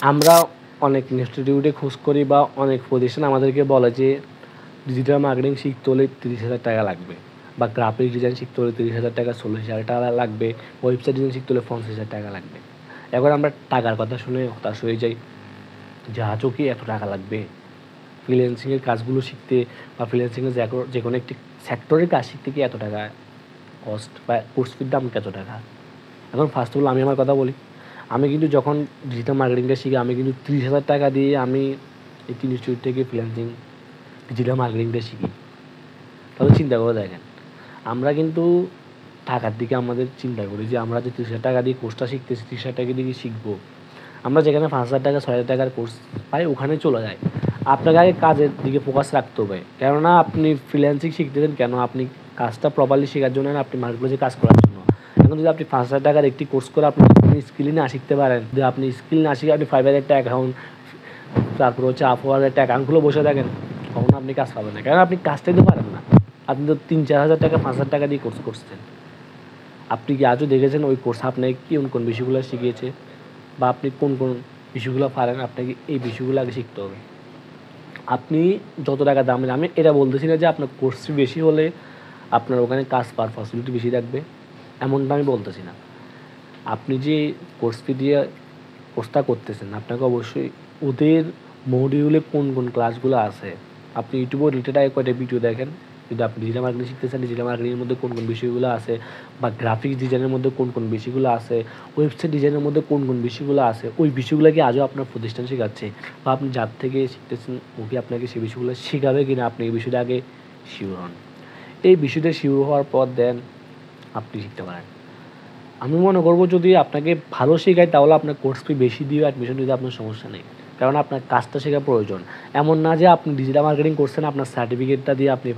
আমরা অনেক ইনস্টিটিউটে খোঁজ করি বা অনেক প্রতিষ্ঠান আমাদেরকে বলে যে ডিজিটাল মার্কেটিং শিখতে হলে 30,000 টাকা লাগবে, বা গ্রাফিক ডিজাইন শিখতে হলে 30,000 টাকা, 40,000 টাকা লাগবে, ওয়েবসাইট ডিজাইন শিখতে হলে 50,000 টাকা লাগবে। এখন আমরা টাকার কথা শুনে হতাশ হয়ে যাই যে আজও কি এত টাকা লাগবে ফ্রিল্যান্সিংয়ের কাজগুলো শিখতে, বা ফ্রিল্যান্সিংয়ের যে কোনো একটি সেক্টরের কাজ শিখতে কি এত টাকা কস্ট, বা কোর্স ফির দাম কত টাকা। এখন ফার্স্ট অফ অল আমি আমার কথা বলি, আমি কিন্তু যখন ডিজিটাল মার্কেটিংটা শিখি আমি কিন্তু 30,000 টাকা দিয়ে আমি এই ইনস্টিটিউট থেকে ফ্রিল্যান্সিং ডিজিটাল মার্কেটিংটা শিখি। তাহলে চিন্তা করে দেখেন, আমরা কিন্তু টাকার দিকে আমাদের চিন্তা করি যে আমরা যে 30,000 টাকা দিয়ে কোর্সটা শিখতেছি, 30,000 টাকা দিয়ে শিখবো, আমরা যেখানে 5,000 টাকা 6,000 টাকার কোর্স পাই ওখানে চলে যায়। আপনাকে আগে কাজের দিকে ফোকাস রাখতে হবে, কেননা আপনি ফ্রিল্যান্সিং শিখতেছেন কেন? আপনি কাজটা প্রপারলি শেখার জন্য না, আপনি মার্কেটপ্লেসে কাজ করার জন্য। এখন যদি আপনি 5,000 টাকার একটি কোর্স করে আপনি স্কিলই না শিখতে পারেন, যদি আপনি স্কিল না শিখে আপনি Fiverr একটা অ্যাকাউন্ট, তারপর হচ্ছে Upwork একটা অ্যাকাউন্ট খুলে বসে থাকেন, কখনো আপনি কাজ পাবেন না, কারণ আপনি কাজটাই তো পারেন না। আপনি তো 3-4 হাজার টাকা 5,000 টাকা দিয়ে কোর্স করছেন। আপনি কি আজও দেখেছেন ওই কোর্স আপনাকে কোন বিষয়গুলো শিখিয়েছে, বা আপনি কোন বিষয়গুলো পারেন? আপনাকে এই বিষয়গুলো আগে শিখতে হবে। আপনি যত টাকা দামের, আমি এটা বলতেছি না যে আপনার কোর্স ফি বেশি হলে আপনার ওখানে কাজ পাওয়ার ফ্যাসিলিটি বেশি থাকবে, এমনটা আমি বলতেছি না। আপনি যে কোর্স ফি দিয়ে কোর্সটা করতেছেন, আপনাকে অবশ্যই ওদের মডিউলে কোন ক্লাসগুলো আছে, আপনি ইউটিউবে রিলেটেড আগে কয়টা ভিডিও দেখেন। যদি আপনি ডিজিটাল মার্কেটিং শিখতেছেন, ডিজিটাল মার্কেটিংয়ের মধ্যে কোন বিষয়গুলো আছে, বা গ্রাফিক্স ডিজাইনের মধ্যে কোন বিষয়গুলো আছে, ওয়েবসাইট ডিজাইনের মধ্যে কোন বিষয়গুলো আছে, ওই বিষয়গুলো কি আজও আপনার প্রতিষ্ঠান শেখাচ্ছে, বা আপনি যার থেকে শিখতেছেন ও কি আপনাকে সেই বিষয়গুলো শেখাবে কিনা, আপনি এই বিষয়টা আগে শিওর হন। এই বিষয়টা শিওর হওয়ার পর দেন আপনি শিখতে পারেন। আমি মনে করবো যদি আপনাকে ভালো শেখায় তাহলে আপনার কোর্স ফি বেশি দিয়ে অ্যাডমিশন দিতে আপনার সমস্যা নেই, কারণ আপনার কাজটা শেখা প্রয়োজন। এমন না যে আপনি ডিজিটাল মার্কেটিং করছেন আপনার সার্টিফিকেটটা দিয়ে আপনি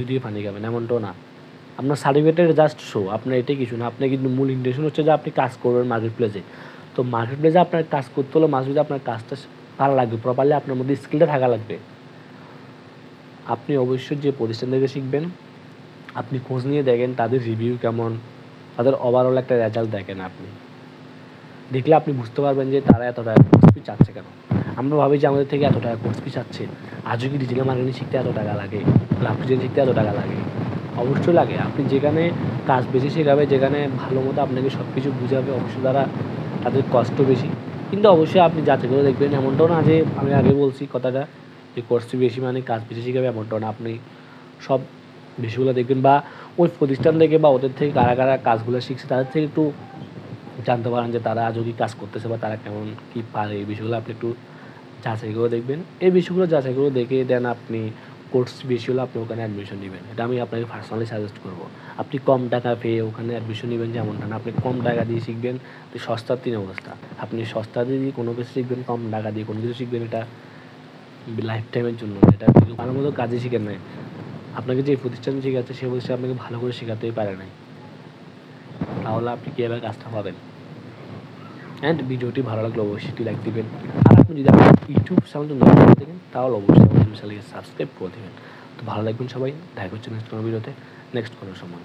দিয়ে পানি খাবেন, এমনটাও না। আপনার সার্টিফিকেটের জাস্ট শো, আপনার এটাই কিছু না। আপনার কিন্তু মূল ইন্টেনশন হচ্ছে যে আপনি কাজ করবেন মার্কেট প্লেসে। তো মার্কেট প্লেসে আপনার কাজ করতে হলে মাঝে মাঝে আপনার কাজটা ভালো লাগবে, প্রপারলি আপনার মধ্যে স্কিলটা থাকা লাগবে। আপনি অবশ্যই যে প্রতিষ্ঠান থেকে শিখবেন আপনি খোঁজ নিয়ে দেখেন তাদের রিভিউ কেমন, তাদের ওভারঅল একটা রেজাল্ট দেখেন। আপনি দেখলে আপনি বুঝতে পারবেন যে তারা এত টাকা কোর্স ফি চাচ্ছে কেন। আমরা ভাবি যে আমাদের থেকে এত টাকা কোর্স ফি চাচ্ছে, আজও কি ডিজিটাল মার্কেটিং শিখতে এত টাকা লাগে, গ্রাফিক ডিজাইন শিখতে এত টাকা লাগে? অবশ্যই লাগে। আপনি যেখানে কাজ বেশি শেখাবে, যেখানে ভালো মতো আপনাকে সব কিছু বুঝাবে, অবশ্যই তাদের কষ্ট বেশি। কিন্তু অবশ্যই আপনি যাচাই করে দেখবেন, এমনটাও না যে আমি আগে বলছি কথাটা যে কোর্স ফি বেশি মানে কাজ বেশি শেখাবে, এমনটাও না। আপনি সব বিষয়গুলো দেখবেন, বা ওই প্রতিষ্ঠান থেকে বা ওদের থেকে কারা কারা কাজগুলো শিখছে তাদের থেকে একটু জানতে পারেন যে তারা আজও কি কাজ করতেছে বা তারা কেমন কী পারে। এই বিষয়গুলো আপনি একটু যাচাই করে দেখবেন। এই বিষয়গুলো যাচাই করে দেখে দেন আপনি কোর্স বেশি হলে আপনি ওখানে অ্যাডমিশন নেবেন। এটা আমি আপনাকে পার্সোনালি সাজেস্ট করবো। আপনি কম টাকা পেয়ে ওখানে অ্যাডমিশন নেবেন যেমনটা না, আপনি কম টাকা দিয়ে শিখবেন। সস্তার 3 অবস্থা। আপনি সস্তা দিয়ে কোনো কিছু শিখবেন, কম টাকা দিয়ে কোনো কিছু শিখবেন, এটা লাইফ টাইমের জন্য। এটা ভালো মতো কাজে শিখেন নাই। আপনাকে যে প্রতিষ্ঠান শেখাচ্ছে সেই প্রতিষ্ঠান আপনাকে ভালো করে শেখাতেই পারে নাই, তাহলে আপনি কীভাবে কাজটা পাবেন? অ্যান্ড ভিডিওটি ভালো লাগলে অবশ্যই একটি লাইক দিবেন। আর আপনি যদি আমার ইউটিউব চ্যানেলটা নতুন করে থাকেন তাহলে অবশ্যই আমার চ্যানেলকে সাবস্ক্রাইব করে দেবেন। তো ভালো লাগবেন সবাই, দেখা হচ্ছে নেক্সট কোনো ভিডিওতে, নেক্সট কোনো সময়।